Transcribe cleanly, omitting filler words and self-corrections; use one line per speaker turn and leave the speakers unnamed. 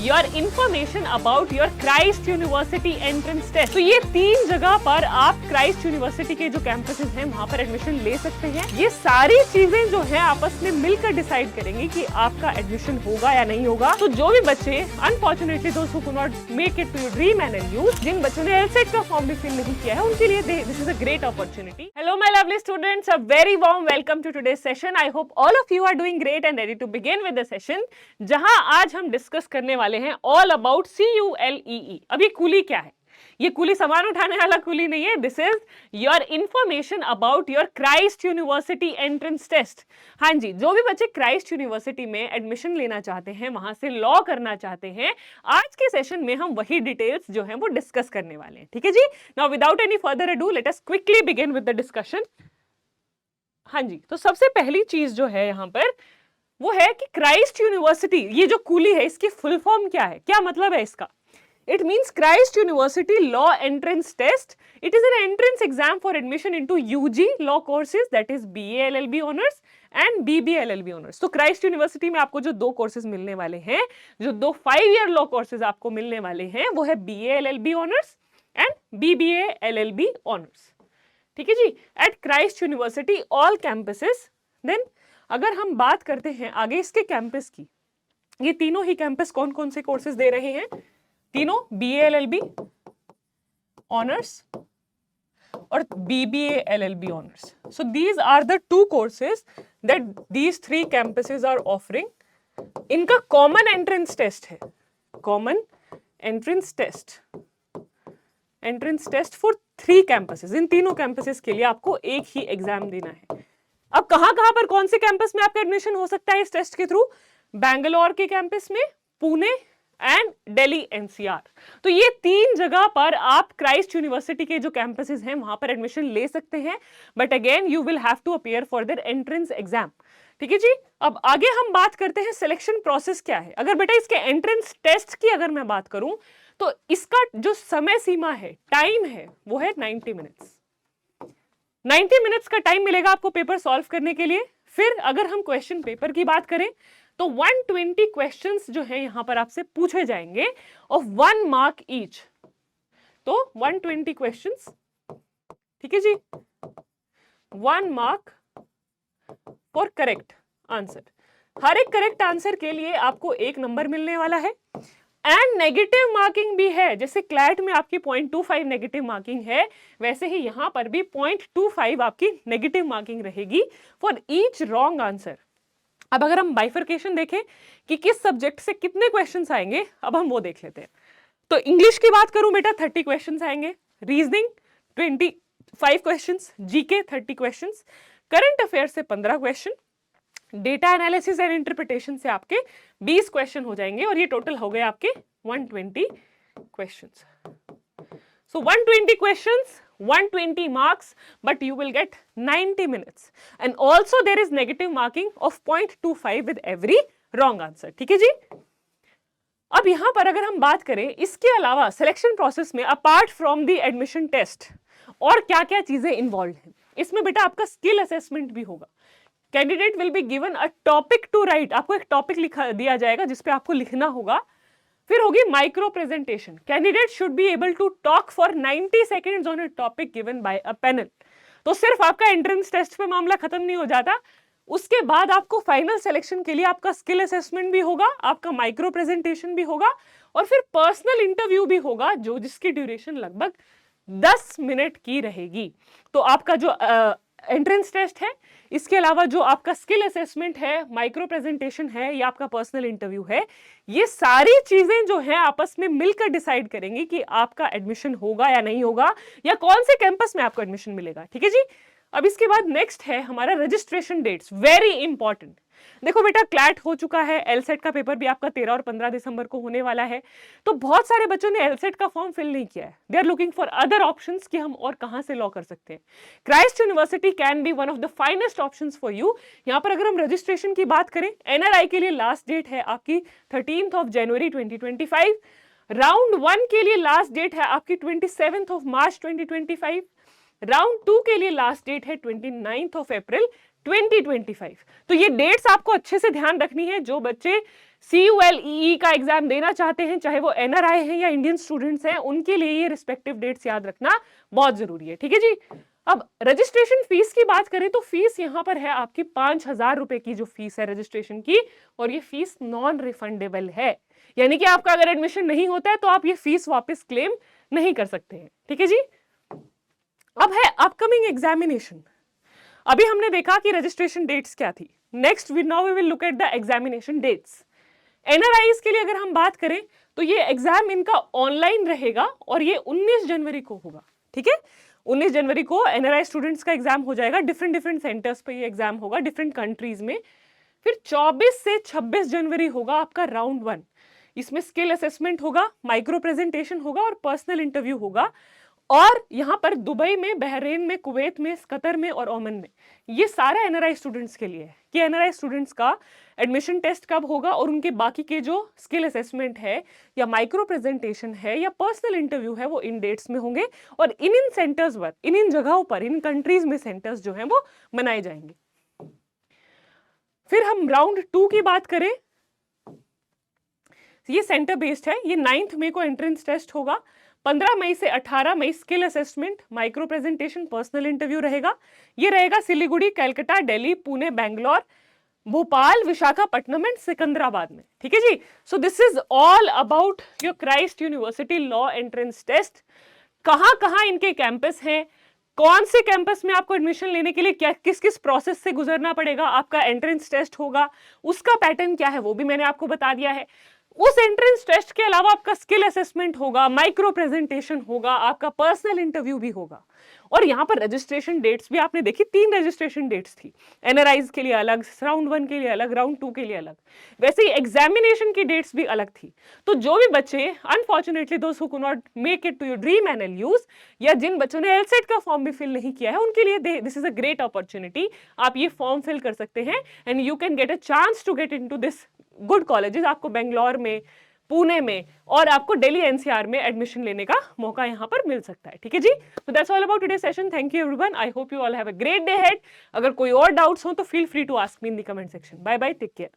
Your information about your Christ University entrance test. तो ये 3 जगह पर आप क्राइस्ट यूनिवर्सिटी के जो कैंपसेस हैं वहां पर एडमिशन ले सकते हैं। ये सारी चीजें जो है आपस में मिलकर डिसाइड करेंगे कि आपका एडमिशन होगा या नहीं होगा। तो जो भी बच्चे अनफॉर्चुनेटली दोस्त who could not make it to dream NLU, जिन बच्चों ने एलसेट का फॉर्म भी फिल नहीं किया है, उनके लिए this is a great opportunity. Hello my lovely students, a very warm welcome to today's session. I hope all of you are doing great and ready to begin with the session, जहां आज हम discuss करने वाले हैं all about CULEE। अब ये coolie क्या है? ये कूली सामान उठाने वाला कूली नहीं है। This is your information about your Christ University entrance test. हाँ जी, जो भी बच्चे क्राइस्ट यूनिवर्सिटी में एडमिशन लेना चाहते हैं, वहां से लॉ करना चाहते हैं, आज के सेशन में हम वही डिटेल्स जो है वो डिस्कस करने वाले हैं। ठीक है जी। Now without any further ado let us quickly begin with the discussion. हाँ जी, तो सबसे पहली चीज जो है यहाँ पर वो है कि क्राइस्ट यूनिवर्सिटी, ये जो कूली है, इसकी फुल फॉर्म क्या है, क्या मतलब है इसका? It means Christ University Law Entrance Test. It is an entrance exam for admission into UG law courses, that is BA LLB honors and BBA LLB honors. तो Christ University में आपको जो 2 कोर्सेज मिलने वाले हैं, जो 2 5-year लॉ कोर्सेज आपको मिलने वाले हैं, वो है BA LLB honors and BBA LLB honors. ठीक है जी। At Christ University all campuses. Then अगर हम बात करते हैं आगे इसके कैंपस की, ये तीनों ही कैंपस कौन कौन से कोर्सेज दे रहे हैं? तीनों BA LLB ऑनर्स और BBA LLB honours. So these are the 2 courses that these 3 campuses are offering. इनका कॉमन एंट्रेंस टेस्ट है, common entrance test for 3 campuses. इन तीनों कैंपसेस के लिए आपको एक ही एग्जाम देना है। अब कहां पर कौन से कैंपस में आपका एडमिशन हो सकता है इस टेस्ट के थ्रू? बैंगलोर के कैंपस में, पुणे एंड दिल्ली NCR। तो ये 3 जगह पर आप क्राइस्ट यूनिवर्सिटी के जो कैंपसेस हैं वहां पर एडमिशन ले सकते हैं, but again you will have to appear for their entrance exam. ठीक है जी। अब आगे हम बात करते हैं सिलेक्शन प्रोसेस क्या है। अगर बेटा इसके एंट्रेंस टेस्ट की अगर मैं बात करूं तो इसका जो समय सीमा है, टाइम है, वो है 90 मिनट्स। 90 मिनट्स का टाइम मिलेगा आपको पेपर सॉल्व करने के लिए। फिर अगर हम क्वेश्चन पेपर की बात करें तो 120 क्वेश्चंस जो है यहां पर आपसे पूछे जाएंगे ऑफ 1 मार्क ईच। तो 120 क्वेश्चंस, ठीक है जी, 1 मार्क फॉर करेक्ट आंसर। हर एक करेक्ट आंसर के लिए आपको 1 नंबर मिलने वाला है एंड नेगेटिव मार्किंग भी है। जैसे क्लैट में आपकी 0.25 नेगेटिव मार्किंग है, वैसे ही यहां पर भी 0.25 आपकी नेगेटिव मार्किंग रहेगी फॉर ईच रॉन्ग आंसर। अब अगर हम बाइफरकेशन देखें कि किस सब्जेक्ट से कितने क्वेश्चंस आएंगे, अब हम वो देख लेते हैं। तो इंग्लिश की बात करूं बेटा 30 क्वेश्चंस आएंगे, reasoning 25 questions, GK 30 questions, current affair से 15 question, data analysis and interpretation से आपके 20 क्वेश्चन हो जाएंगे और ये टोटल हो गए आपके 120 questions. So 120 questions, 120 marks, but you will get 90 minutes. And also there is negative marking of 0.25 with every wrong answer. ठीक है जी। अब यहां पर अगर हम बात करें इसके अलावा सिलेक्शन प्रोसेस में apart from the admission test और क्या क्या चीजें इन्वॉल्व हैं, इसमें बेटा आपका स्किल असेसमेंट भी होगा। Candidate will be given a topic to write. आपको एक टॉपिक लिखा दिया जाएगा जिसपे आपको लिखना होगा। फिर होगी micro presentation. Candidate should be able to talk for 90 seconds on a topic given by a panel. तो सिर्फ आपका एंट्रेंस टेस्ट पे मामला खत्म नहीं हो जाता, उसके बाद आपको फाइनल सिलेक्शन के लिए आपका स्किल असेसमेंट भी होगा, आपका माइक्रो प्रेजेंटेशन भी होगा और फिर पर्सनल इंटरव्यू भी होगा, जो जिसकी ड्यूरेशन लगभग 10 मिनट की रहेगी। तो आपका जो एंट्रेंस टेस्ट है, इसके अलावा जो आपका स्किल असेसमेंट है, माइक्रो प्रेजेंटेशन है या आपका पर्सनल इंटरव्यू है, ये सारी चीजें जो है आपस में मिलकर डिसाइड करेंगी कि आपका एडमिशन होगा या नहीं होगा, या कौन से कैंपस में आपको एडमिशन मिलेगा। ठीक है जी। अब इसके बाद नेक्स्ट है हमारा रजिस्ट्रेशन डेट्स, वेरी इंपॉर्टेंट। देखो बेटा क्लैट हो चुका है, एलसेट का पेपर भी आपका 13 और 15 दिसंबर को होने वाला है। तो बहुत सारे बच्चों ने एलसेट का फॉर्म फिल नहीं किया है। They are looking for other options कि हम और कहां से लॉ कर सकते हैं। Christ University can be one of the finest options for you. यहाँ पर अगर हम रजिस्ट्रेशन की बात करें, NRI के लिए लास्ट डेट है आपकी 13 जनवरी 2025। राउंड 1 के लिए लास्ट डेट है आपकी 27 मार्च 2025। राउंड 2 के लिए लास्ट डेट है 29 अप्रैल 2025। तो ये डेट्स आपको अच्छे से ध्यान रखनी है। जो बच्चे CULEE का एग्जाम देना चाहते हैं, चाहे वो NRI हैं या इंडियन स्टूडेंट्स हैं, उनके लिए ये रिस्पेक्टिव डेट्स याद रखना बहुत जरूरी है, ठीक है जी। अब रजिस्ट्रेशन फीस की बात करें तो फीस यहाँ पर है आपकी 5,000 रुपए की जो फीस है रजिस्ट्रेशन की, और ये फीस नॉन रिफंडेबल है, यानी कि आपका अगर एडमिशन नहीं होता है तो आप ये फीस वापस क्लेम नहीं कर सकते हैं, ठीक है जी। अब है अपकमिंग एग्जामिनेशन। अभी हमने देखा कि रजिस्ट्रेशन डेट्स क्या थी, next now we will look at the examination dates. NRIs के लिए अगर हम बात करें तो ये एग्जाम इनका ऑनलाइन रहेगा और ये 19 जनवरी को होगा, ठीक है। 19 जनवरी को NRI स्टूडेंट्स का एग्जाम हो जाएगा, डिफरेंट सेंटर्स पे ये एग्जाम होगा डिफरेंट कंट्रीज में। फिर 24 से 26 जनवरी होगा आपका राउंड 1। इसमें स्किल असेसमेंट होगा, माइक्रो प्रेजेंटेशन होगा और पर्सनल इंटरव्यू होगा। और यहाँ पर दुबई में, बहरीन में, कुवैत में, कतर में और ओमन में, ये सारा NRI स्टूडेंट्स के लिए है कि NRI स्टूडेंट्स का एडमिशन टेस्ट कब होगा और उनके बाकी के जो स्किल असेसमेंट है या माइक्रो प्रेजेंटेशन है या पर्सनल इंटरव्यू है वो इन डेट्स में होंगे और इन सेंटर्स पर, इन जगहों पर, इन कंट्रीज में सेंटर्स जो हैं वो मनाए जाएंगे। फिर हम राउंड 2 की बात करें, ये सेंटर बेस्ड है, ये 9 मई को एंट्रेंस टेस्ट होगा, 15 मई से 18 मई skill assessment, micro presentation, personal interview रहेगा। ये रहेगा सिलीगुड़ी, कलकत्ता, दिल्ली, पुणे, बेंगलोर, भोपाल, विशाखापट्टनम एंड सिकंदराबाद में, ठीक है जी। So this is all about your Christ University law entrance test. कहाँ इनके कैंपस हैं, कौन से कैंपस में आपको एडमिशन लेने के लिए क्या किस किस प्रोसेस से गुजरना पड़ेगा, आपका एंट्रेंस टेस्ट होगा, उसका पैटर्न क्या है वो भी मैंने आपको बता दिया है। उस एंट्रेंस टेस्ट के अलावा आपका स्किल असेसमेंट होगा, माइक्रो प्रेजेंटेशन होगा, आपका पर्सनल इंटरव्यू भी होगा। और यहाँ पर रजिस्ट्रेशन डेट्स भी आपने देखी, 3 रजिस्ट्रेशन डेट्स थी, NRIs के लिए अलग, राउंड 1 के लिए अलग, राउंड 2 के लिए अलग, वैसे ही एग्जामिनेशन की डेट्स भी अलग थी। तो जो भी बच्चे unfortunately those who could not make it to your dream NLUs, या जिन बच्चों ने LSAT का फॉर्म भी फिल नहीं किया है, उनके लिए this is a great opportunity. आप ये फॉर्म फिल कर सकते हैं and you can get a chance to get into this good colleges. आपको बेंगलोर में, पुणे में और आपको दिल्ली NCR में एडमिशन लेने का मौका यहाँ पर मिल सकता है, ठीक है जी। So that's all about today's session. Thank you everyone, I hope you all have a great day ahead. अगर कोई और डाउट्स हो तो feel free to ask me in the comment section. Bye bye, take care.